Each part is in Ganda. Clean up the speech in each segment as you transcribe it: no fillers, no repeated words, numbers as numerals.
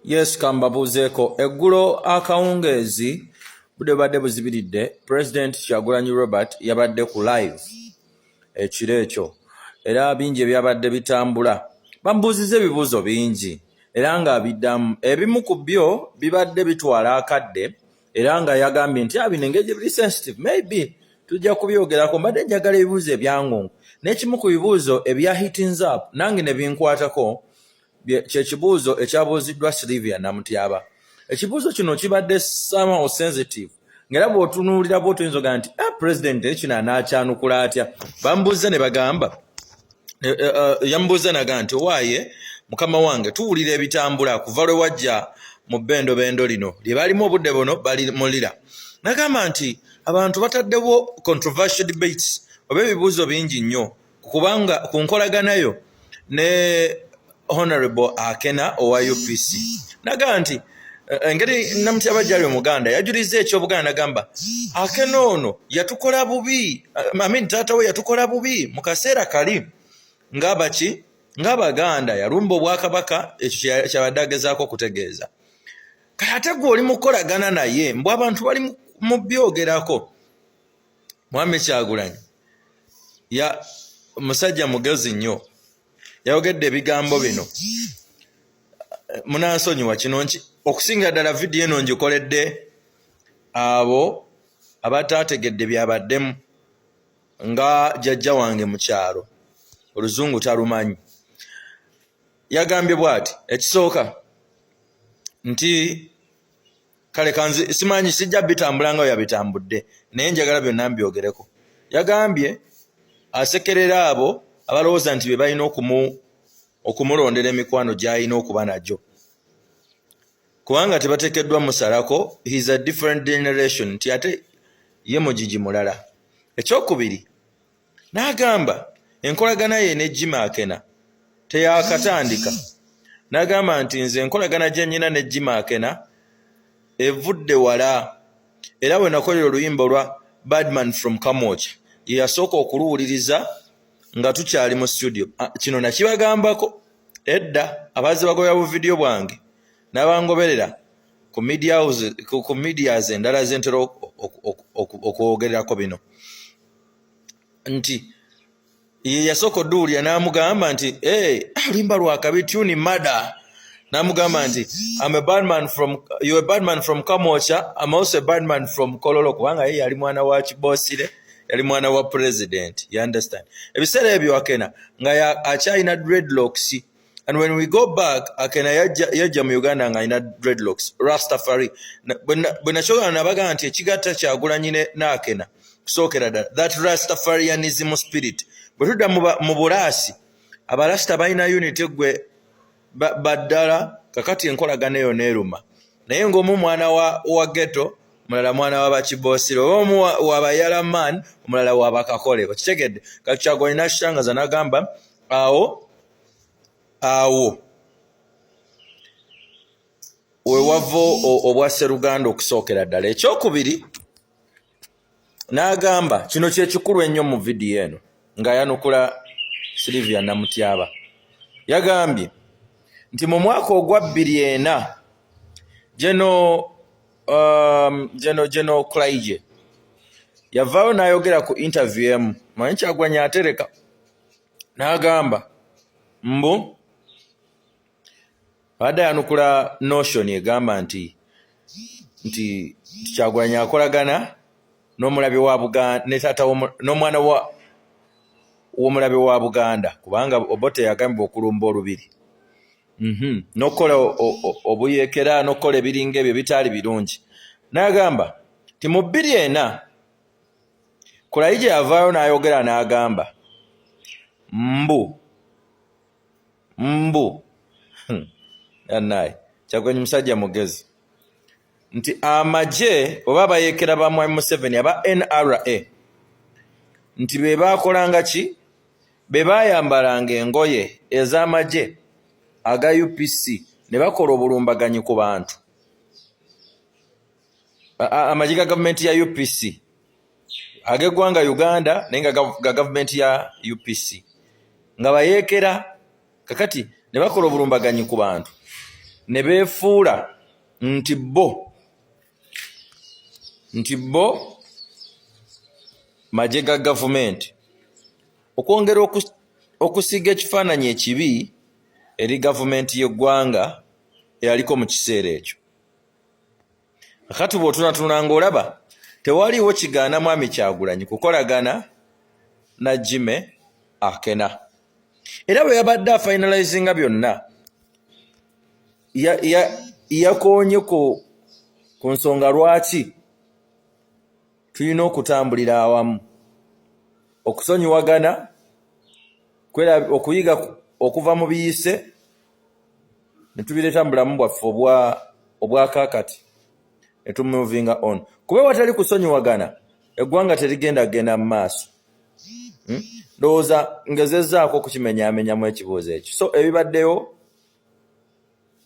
Yes, kambabuzeeko eggulo akawungeezi budde badde buzibiridde President Kyagulanyi Robert yabadde ku live ekiro ekyo era bingi ebyabadde bitambula bamubuuziza ebibuuzo bingi era nga abiddamu ebimu ku byo bibadde bitwala akadde era nga yagambye nti bino engeri biri sensitive maybe tujja kubyogerako mbadde njagala ebibuuzo ebyangungu n'ekimu ku bibuuzo ebya hitins up nange ne binkwatako kyekibuuzo ekyabuuziddwa Sylvia Namutyaba. Ekibuuzo kino kibadde somehow sensitive ngera bw'otunuulira bw'otoyinza ogaa nti president ekino anaakyanukula atya bamubuuza ne bagamba yamubuuza nagaa nti owaaye mukama wange tuwulira ebitambula kuva lwe wajja mu bendobendo lino lye balimu obudde buno balimulira nagamba nti abantu bataddewo controversial debates oba ebibuuzo bingi nnyo kubanga ku nkolaganayo ne Honorable Akena owa UPC naga nti engeri Namutyaba gyali Omuganda yajuliza ekyobuganda nagamba Akena ono yatukola bubi taata we yatukola bubi mu kaseera kali ng'Abaganda yalumba Obwakabaka ekyo kyabadde agezaako okutegeeza kale ate gwe oli mukolagana naye mbw abantu bali mu byogerako Mwami Kyagulanyi musajja mugezi nnyo yayogedde ebigambo bino munansonyiwa kino okusinga ddala vidiyo eno ngikoledde abo abataategedde byabaddemu nga jjajja wange mu kyalo oluzungu talumanyi yagambye bw'ati ekisooka nti kale kanzi simanyi sijja bitambula nga yabitambudde naye njagala byonna mbyogereko yagambye asekerera abo abalowooza nti be balina okumulondera emikwano gy'alina okuba nagyo kubanga tebateekeddwa musalako he is a different generation nti ate ye mugigi mulala ekyokubiri n'agamba enkolagana ye ne Jimmy Akena teyakatandika n'agamba nti nze enkolagana gye nnyina ne Jimmy Akena evudde wala era bwe nakolera oluyimba olwa Badman from Kamocha ye yasooka okuluwuliriza nga tukyali mu studio kino nakibagambako edda abazze bagoya bu video bwange n'abangoberera ku medias endala zentera okwogererako bino nti ye yasooka odduwulira n'amugamba nti oluyimba lwakabi tuni mada n'amugamba nti you're a bad man from Kamocha, I'm also a bad man from Kololo kubanga ye yali mwana wa Kibosire yali mwana wa president, you understand ebiseera ebyo Akena nga akyalina dreadlocks and when we go back Akena yajja mu Uganda nga alina dreadlocks Rastafari bwe nakyogera nabaga nti ekigatta Kyagulanyi n'Akena kusookera ddala that Rastafarianism spirit bwe tudda mu bulaasi abalasita balina unity gwe baddala kakati enkolagana eyo neeruma naye ng'omu mwana wa ghetto mulala mwana w'Abakibosire omu w'Abayala man omulala w'Abakakole okitegedde kati Kyagulanyi n'akishangaza n'agamba awo we wava obwa Sseruganda okusookera ddala ekyokubiri n'agamba kino kyekikulu ennyo mu vidiyo eno ng'ayanukula Sylvia Namutyaba yagambye nti mu mwaka ogwa 2004 General Klaije yavaayo n'ayogera ku interview emu manyi Kyagulanyi atereka n'agamba mbu badde yanukula notion egamba nti Kyagulanyi akolagana n'omulabe wa Buganda ne taata n'omwana w'omulabe wa Buganda kubanga Obote yagambibwa okulumba olubiri n'okukola obuyeekera n'okukola ebiringa ebyo bitaali birungi n'agamba ti mu 2004 Klaije yavaayo n'ayogera n'agamba mbu yannaye Kyagulanyi musajja mugezi nti amagye oba abayeekera ba Mwami Museveni aba NRA nti be baakolanga ki be baayambalanga engoye ez'amagye aga UPC ne bakola obulumbaganyi ku bantu amagye ga gavumenti ya UPC ag'eggwanga Uganda naye nga gavumenti ya UPC nga bayeekera kakati ne bakola obulumbaganyi ku bantu ne beefuula nti bo magye ga gavumenti, okwongera okusiga ekifaananyi ekibi eri gavumenti y'eggwanga eyaliko mu kiseera ekyo. Kati bw'otunatunula ng'olaba tewaliiwo kigaana Mwami Kyagulanyi kukolagana na Jimmy Akena. Era bwe yabadde afinalizinga byonna yakoonye ku nsonga lwaki tulina okutambulira awamu, okusonyiwagana, okuyiga okuva mu biyise ne tubireeta mu bulamu bwaffe obwa kaakati ne tumuvinga on. Kuba watali kusonyiwagana eggwanga terigenda kugenda mu maaso. Ndowooza ngezezzaako okukimenyaamenyamu ekibuuzo ekyo. So ebibaddeyo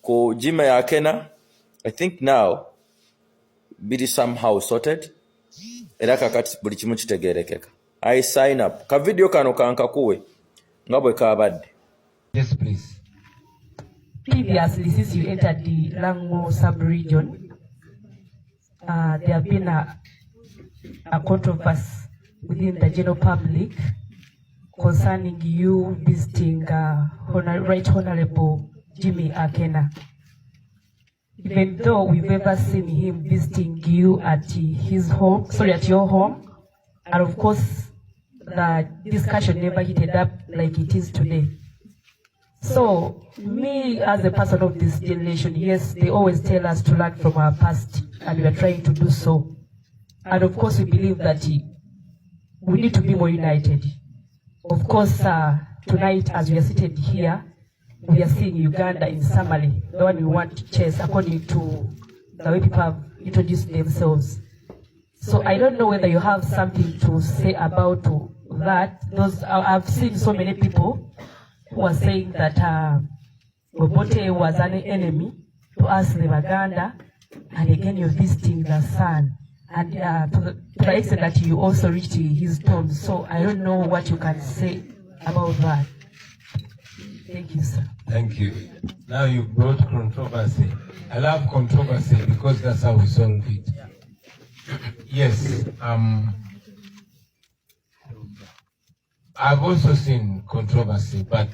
ku Jimmy Akena, I think now biri somehow sorted. Era kakati buli kimu kitegeerekeka. I sign up. Ka video kano kankakuwe nga bwe kaabadde. Yes, please. Previously, since you entered the Lango sub-region, there have been a controversy within the general public concerning you visiting Right Honorable Jimmy Akena. Even though we've ever seen him visiting you at at your home, and of course, the discussion never heated up like it is today. So, me as a person of this generation, yes, they always tell us to learn from our past, and we are trying to do so. And of course, we believe that we need to be more united. Of course, tonight, as we are seated here, we are seeing Uganda in summary, the one we want to chase according to the way people have introduced themselves. So I don't know whether you have something to say about that. I've seen so many people who are saying that Obote was an enemy to us, the Baganda, and again you're visiting the son. And to the extent that you also reached his tomb. So I don't know what you can say about that. Thank you, sir. Thank you. Now you brought controversy. I love controversy because that's how we solve it. Yes. I've also seen controversy, but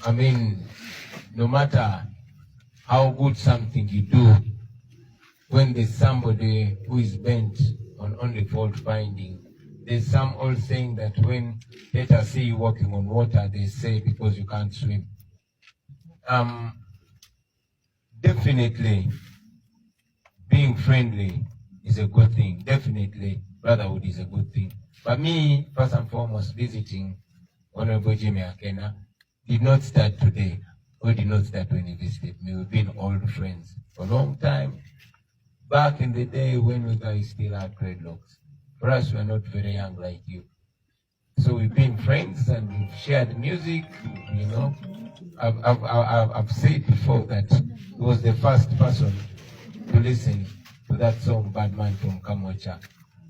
I mean, no matter how good something you do, when there's somebody who is bent on only fault finding, there's some old saying that when haters see you walking on water, they say because you can't swim. Definitely, being friendly is a good thing. Definitely, brotherhood is a good thing. But me, first and foremost, visiting Honorable Jimmy Akena did not start today, or did not start when he visited me. We've been old friends for a long time. Back in the day when we guys still had dreadlocks. For us, we're not very young like you. So we've been friends and we've shared music, you know. I've said before that he was the first person to listen to that song, Bad Man from Kamocha,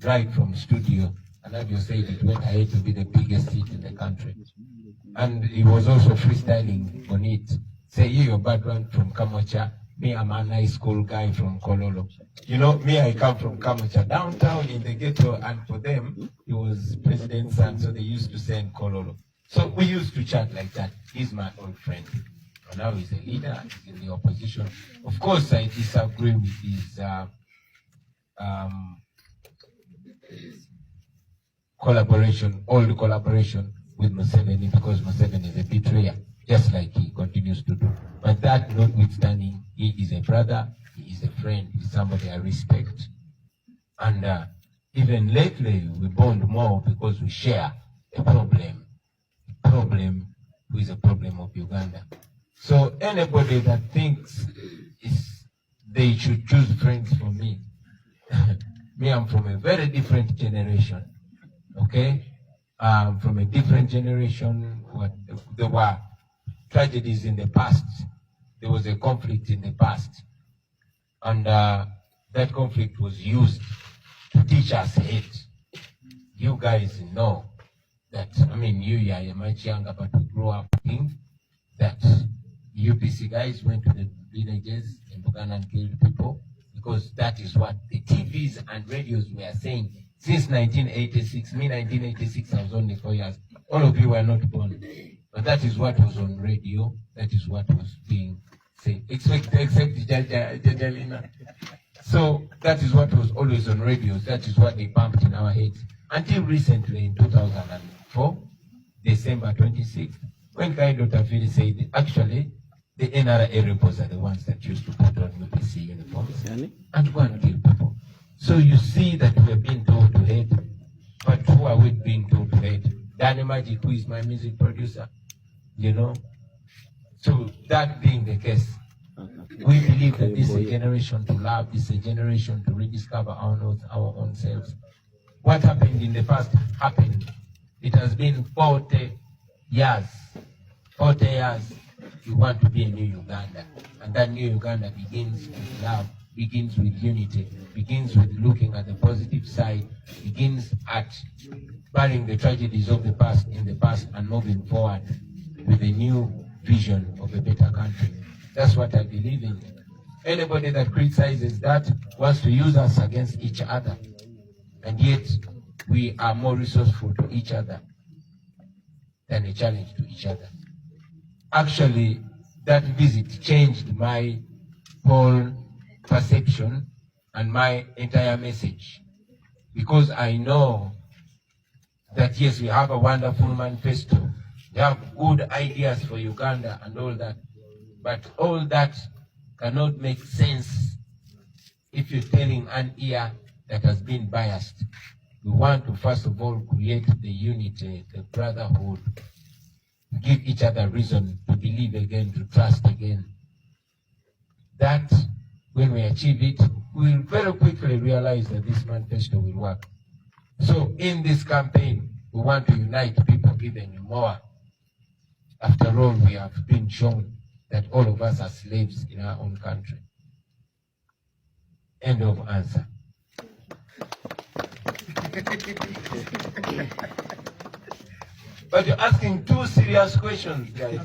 right from studio. And as you said, it went ahead to be the biggest hit in the country. And he was also freestyling on it. Say, you're Bad Man from Kamocha. Me, I'm a nice school guy from Kololo. You know, me, I come from Kamocha, downtown in the ghetto, and for them, he was president's son, so they used to say in Kololo. So we used to chat like that. He's my old friend. And now he's a leader, he's in the opposition. Of course, I disagree with his old collaboration with Museveni, because Museveni is a betrayer, just like he continues to do. But that notwithstanding, he is a brother, he is a friend, he's somebody I respect. And even lately, we bond more because we share a problem. A problem who is a problem of Uganda. So anybody that thinks they should choose friends for me, me, I'm from a very different generation, okay? From a different generation. There were tragedies in the past. There was a conflict in the past. And that conflict was used to teach us hate. You guys know that, I mean, you are much younger, but we grew up thinking that UPC guys went to the villages in Buganda and killed people, because that is what the TVs and radios were saying since 1986. Me, 1986, I was only 4 years. All of you were not born. But that is what was on radio. That is what was being said. Except Jajalina. So that is what was always on radios. That is what they pumped in our heads. Until recently, in 2004, December 26th, when Kai Dotafili said, actually, the NRA rebels are the ones that used to put on UPC uniforms and go and kill people. So you see that we are being told to hate, but who are we being told to hate? Danny Magic, who is my music producer, you know? So that being the case, we believe that this is a generation to love, this is a generation to rediscover our own selves. What happened in the past happened. It has been 40 years. 40 years. You want to be a new Uganda. And that new Uganda begins with love, begins with unity, begins with looking at the positive side, begins at burying the tragedies of the past in the past and moving forward with a new vision of a better country. That's what I believe in. Anybody that criticizes that wants to use us against each other. And yet, we are more resourceful to each other than a challenge to each other. Actually, that visit changed my whole perception and my entire message. Because I know that yes, we have a wonderful manifesto. We have good ideas for Uganda and all that. But all that cannot make sense if you're telling an ear that has been biased. We want to first of all create the unity, the brotherhood, give each other reason to believe again, to trust again. That, when we achieve it, we will very quickly realize that this manifesto will work. So in this campaign, we want to unite people even more. After all, we have been shown that all of us are slaves in our own country. End of answer. But you're asking two serious questions, guys.